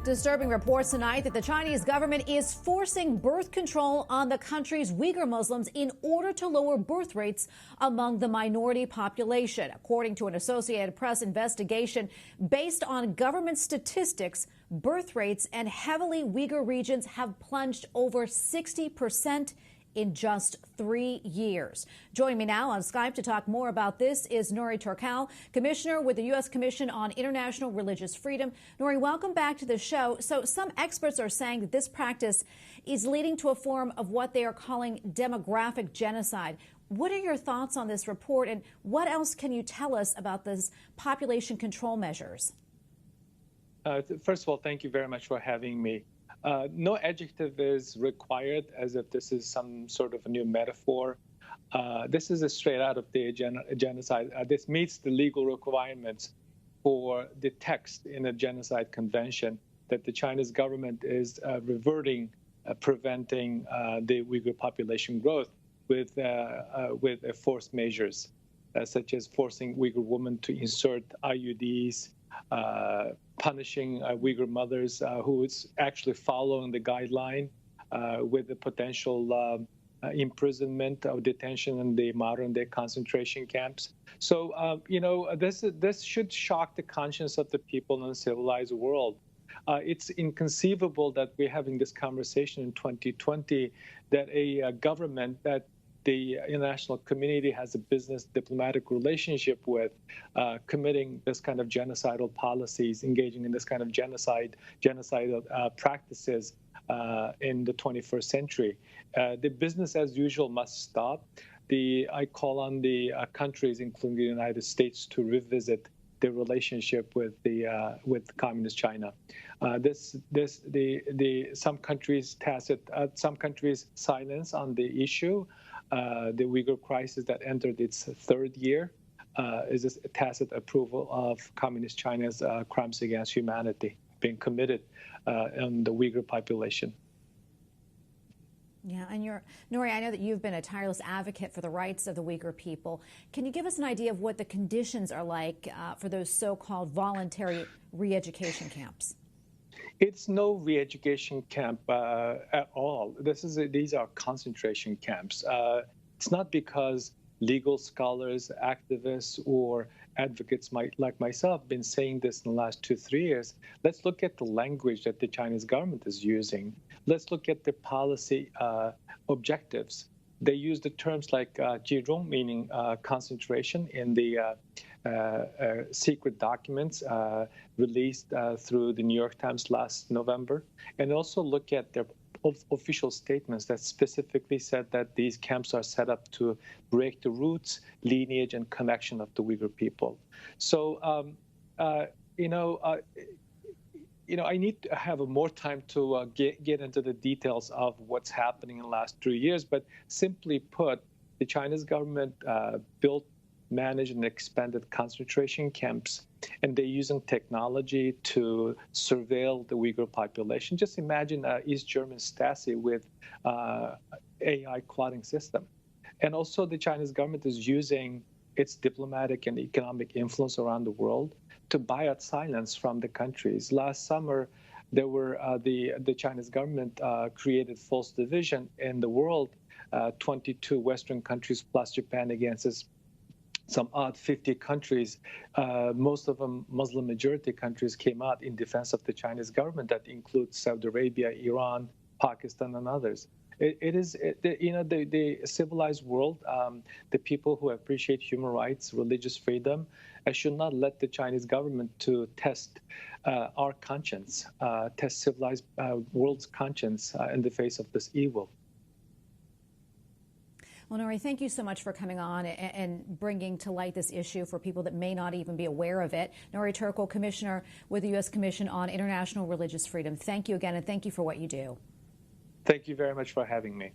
Disturbing reports tonight that the Chinese government is forcing birth control on the country's Uyghur Muslims in order to lower birth rates among the minority population. According to an Associated Press investigation based on government statistics, birth rates in heavily Uyghur regions have plunged over 60% in just 3 years. Joining me now on Skype to talk more about this is Nury Turkel, Commissioner with the U.S. Commission on International Religious Freedom. Nury, welcome back to the show. So some experts are saying that this practice is leading to a form of what they are calling demographic genocide. What are your thoughts on this report, and what else can you tell us about these population control measures? First of all, thank you very much for having me. No adjective is required as if this is some sort of a new metaphor. This is a straight out of the genocide. This meets the legal requirements for the text in a genocide convention that the Chinese government is reverting, preventing the Uyghur population growth with forced measures, such as forcing Uyghur women to insert IUDs, punishing Uyghur mothers who is actually following the guideline with the potential imprisonment or detention in the modern-day concentration camps. So, this should shock the conscience of the people in the civilized world. It's inconceivable that we're having this conversation in 2020, that a government that the international community has a business diplomatic relationship with, committing this kind of genocidal policies, engaging in this kind of genocidal practices in the 21st century. The business as usual must stop. I call on the countries, including the United States, to revisit their relationship with communist China. Some countries some countries silence on the issue. The Uyghur crisis that entered its third year is a tacit approval of communist China's crimes against humanity being committed on the Uyghur population. Yeah, and Nury, I know that you've been a tireless advocate for the rights of the Uyghur people. Can you give us an idea of what the conditions are like for those so-called voluntary re-education camps? It's no re-education camp at all. These are concentration camps. It's not because legal scholars, activists, or advocates like myself been saying this in the last 2-3 years. Let's look at the language that the Chinese government is using. Let's look at the policy objectives. They use the terms like "jizhong," meaning concentration, in the secret documents released through the New York Times last November, and also look at their official statements that specifically said that these camps are set up to break the roots, lineage, and connection of the Uyghur people. So, I need to have more time to get into the details of what's happening in the last 3 years. But simply put, the Chinese government built, managed, and expanded concentration camps, and they're using technology to surveil the Uyghur population. Just imagine East German Stasi with AI clotting system. And also the Chinese government is using its diplomatic and economic influence around the world to buy out silence from the countries. Last summer, there were the Chinese government created false division in the world. 22 Western countries plus Japan against some odd 50 countries, most of them Muslim majority countries, came out in defense of the Chinese government. That includes Saudi Arabia, Iran, Pakistan, and others. The civilized world, the people who appreciate human rights, religious freedom, should not let the Chinese government to test our conscience, test civilized world's conscience in the face of this evil. Well, Nury, thank you so much for coming on and bringing to light this issue for people that may not even be aware of it. Nury Turkel, Commissioner with the U.S. Commission on International Religious Freedom. Thank you again, and thank you for what you do. Thank you very much for having me.